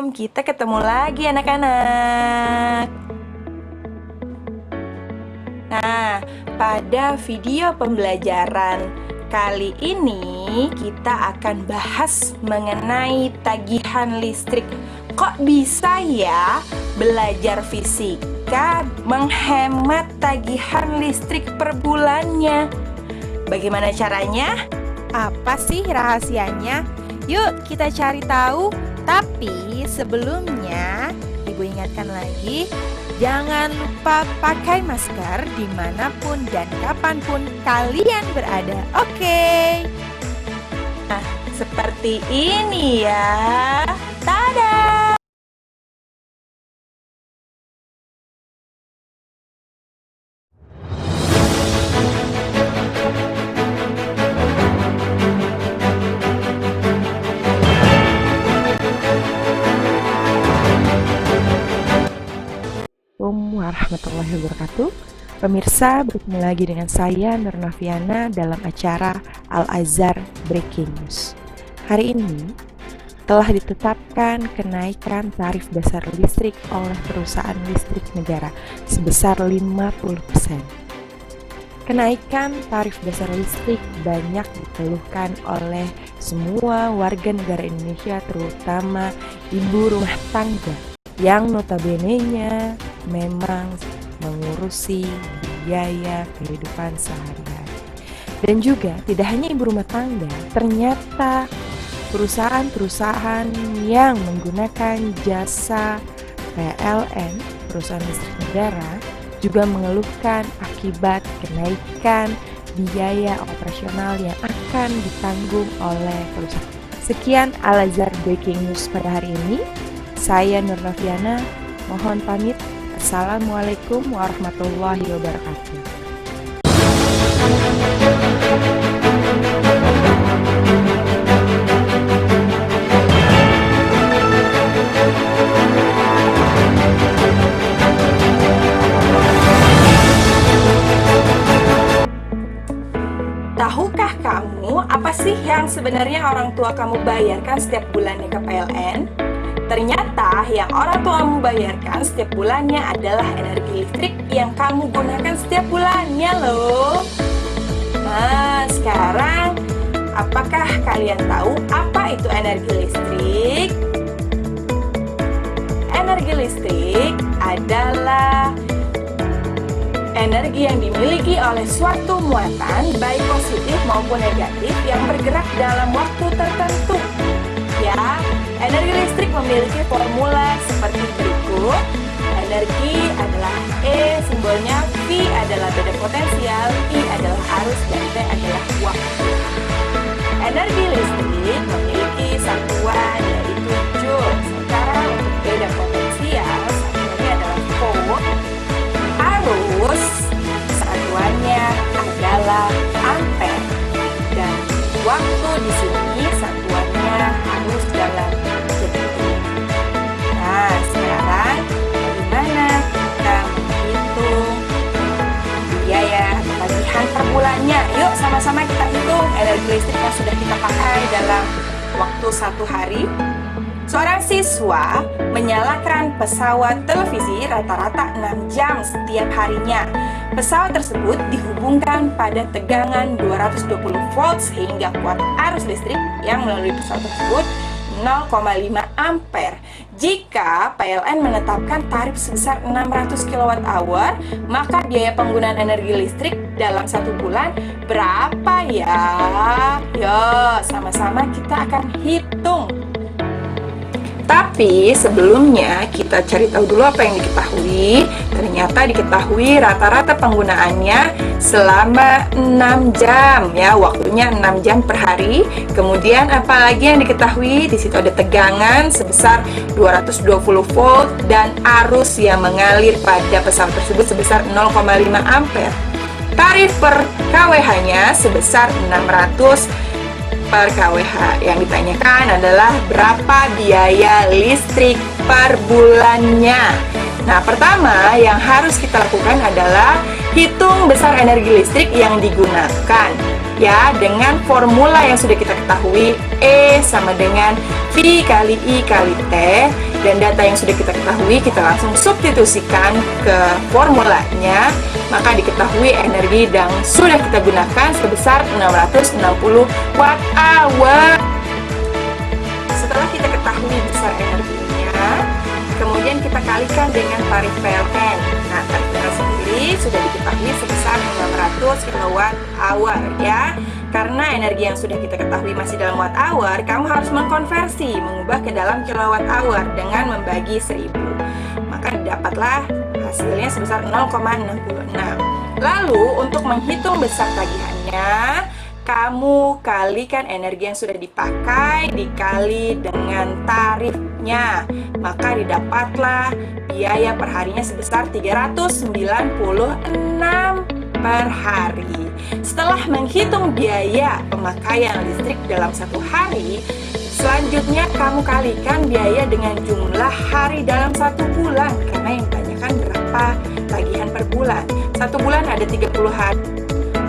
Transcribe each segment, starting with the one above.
Assalamualaikum, kita ketemu lagi anak-anak. Nah, pada video pembelajaran kali ini kita akan bahas mengenai tagihan listrik. Kok bisa ya belajar fisika menghemat tagihan listrik per bulannya? Bagaimana caranya? Apa sih rahasianya? Yuk kita cari tahu. Tapi sebelumnya Ibu ingatkan lagi, jangan lupa pakai masker dimanapun dan kapanpun kalian berada. Oke. Nah, seperti ini ya. Tada! Assalamualaikum warahmatullahi wabarakatuh. Pemirsa, bertemu lagi dengan saya Nur Noviana dalam acara Al-Azhar Breaking News. Hari ini telah ditetapkan kenaikan tarif dasar listrik oleh perusahaan listrik negara sebesar 50%. Kenaikan tarif dasar listrik banyak dikeluhkan oleh semua warga negara Indonesia, terutama ibu rumah tangga yang notabene-nya memang mengurusi biaya kehidupan sehari-hari. Dan juga tidak hanya ibu rumah tangga, ternyata perusahaan-perusahaan yang menggunakan jasa PLN, perusahaan listrik negara, juga mengeluhkan akibat kenaikan biaya operasional yang akan ditanggung oleh perusahaan. Sekian Al-Azhar Breaking News pada hari ini. Saya Nur Noviana, mohon pamit. Assalamualaikum warahmatullahi wabarakatuh. Tahukah kamu apa sih yang sebenarnya orang tua kamu bayarkan setiap bulannya ke PLN? Ternyata yang orang tuamu bayarkan setiap bulannya adalah energi listrik yang kamu gunakan setiap bulannya loh. Nah, sekarang apakah kalian tahu apa itu energi listrik? Energi listrik adalah energi yang dimiliki oleh suatu muatan baik positif maupun negatif yang bergerak dalam waktu tertentu. Ya, energi listrik memiliki formula seperti berikut. Energi adalah E, simbolnya, V adalah beda potensial, I adalah arus, dan T adalah waktu. Energi listrik memiliki satuan yaitu joule. Sementara untuk beda potensial, satuannya adalah volt. Arus, satuannya adalah ampere. Dan waktu di sini satuannya arus dalam detik. Nah, sekarang bagaimana kita menghitung biaya atau tagihan per bulannya? Yuk sama-sama kita hitung energi listrik yang sudah kita pakai dalam waktu satu hari. Seorang siswa menyalakan pesawat televisi rata-rata 6 jam setiap harinya. Pesawat tersebut dihubungkan pada tegangan 220 volt sehingga kuat arus listrik yang melalui pesawat tersebut 0,5 ampere. Jika PLN menetapkan tarif sebesar 600 kWh, maka biaya penggunaan energi listrik dalam satu bulan berapa ya? Yuk, sama-sama kita akan hitung. Tapi sebelumnya kita cari tahu dulu apa yang diketahui. Ternyata diketahui rata-rata penggunaannya selama 6 jam ya, waktunya 6 jam per hari. Kemudian apalagi yang diketahui, di situ ada tegangan sebesar 220 volt dan arus yang mengalir pada pesawat tersebut sebesar 0,5 ampere. Tarif per kWh-nya sebesar 600 per kWh. Yang ditanyakan adalah berapa biaya listrik per bulannya. Nah, pertama yang harus kita lakukan adalah hitung besar energi listrik yang digunakan. Ya, dengan formula yang sudah kita ketahui, E sama dengan V kali I kali T, dan data yang sudah kita ketahui kita langsung substitusikan ke formulanya, maka diketahui energi yang sudah kita gunakan sebesar 660 watt hour. Setelah kita ketahui besar energinya, kemudian kita kalikan dengan tarif PLN. Nah, tarif PLN sendiri sudah diketahui sebesar 600 kWh ya. Karena energi yang sudah kita ketahui masih dalam watt hour, kamu harus mengkonversi, mengubah ke dalam kilowatt hour dengan membagi 1000. Maka dapatlah hasilnya sebesar 0,66. Lalu untuk menghitung besar tagihannya, kamu kalikan energi yang sudah dipakai dikali dengan tarifnya, maka didapatlah biaya per harinya sebesar 396 per hari. Setelah menghitung biaya pemakaian listrik dalam satu hari, selanjutnya kamu kalikan biaya dengan jumlah hari dalam satu bulan, karena yang ditanyakan berapa tagihan per bulan. Satu bulan ada 30 hari.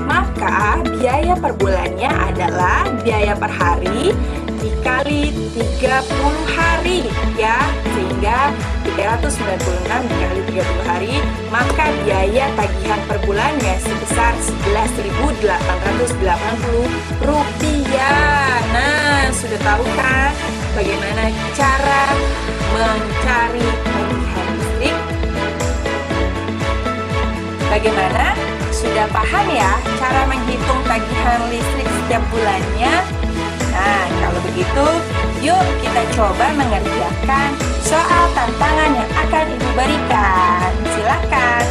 Maka biaya per bulannya adalah biaya per hari dikali 30 hari ya, sehingga 396 dikali 30 hari, maka biaya tagihan per bulannya sebesar 11.880 rupiah. Nah, sudah tahu kan bagaimana cara mencari tagihan listrik? Bagaimana? Sudah paham ya cara menghitung tagihan listrik setiap bulannya? Nah, kalau begitu, yuk kita coba mengerjakan soal tantangan yang akan Ibu berikan. Silakan.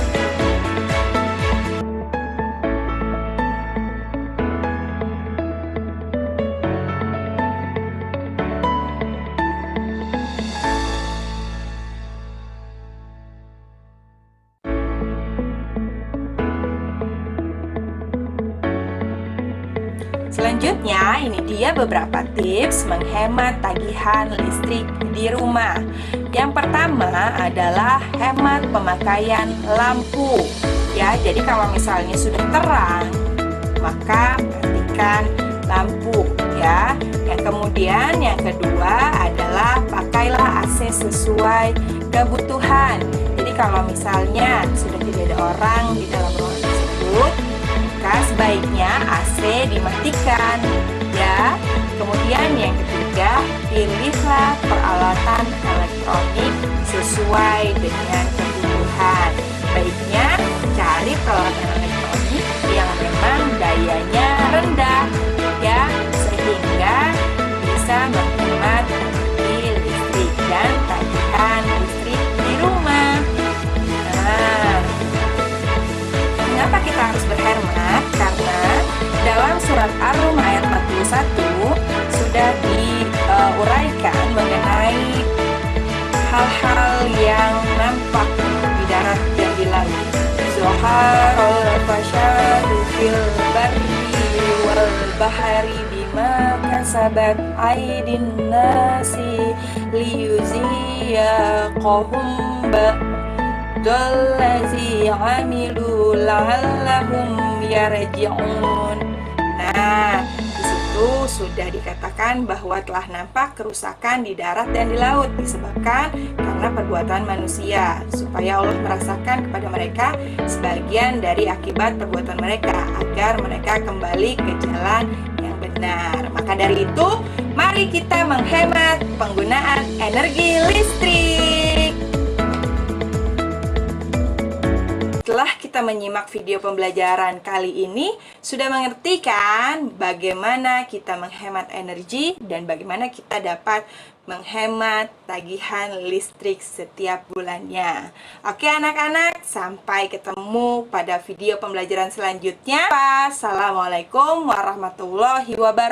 Selanjutnya, ini dia beberapa tips menghemat tagihan listrik di rumah. Yang pertama adalah hemat pemakaian lampu. Ya, jadi kalau misalnya sudah terang, maka matikan lampu ya. Yang kedua adalah pakailah AC sesuai kebutuhan. Jadi kalau misalnya sudah tidak ada orang di dalam ruangan tersebut, maka sebaiknya AC dimatikan ya. Kemudian yang ketiga, pilihlah peralatan elektronik sesuai dengan kebutuhan. Baiknya cari peralatan elektronik yang memang dayanya rendah ya, sehingga bisa menghemat energi listrik dan tagihan listrik di rumah. Nah, mengapa kita harus berhemat? Karena dalam surat Ar-Rum ayat 41 sudah diuraikan mengenai hal-hal yang nampak di darat dan di laut. Zoharul fasyadu fil barri wal bahari bima kasabat aydin nasi liyuziyaqahum ba'dallazi amilu la'allahum yarji'un. Nah, di situ sudah dikatakan bahwa telah nampak kerusakan di darat dan di laut disebabkan karena perbuatan manusia, supaya Allah merasakan kepada mereka sebagian dari akibat perbuatan mereka agar mereka kembali ke jalan yang benar. Maka dari itu, mari kita menghemat penggunaan energi listrik. Setelah kita menyimak video pembelajaran kali ini, sudah mengerti kan bagaimana kita menghemat energi dan bagaimana kita dapat menghemat tagihan listrik setiap bulannya. Oke anak-anak, sampai ketemu pada video pembelajaran selanjutnya. Assalamualaikum warahmatullahi wabarakatuh.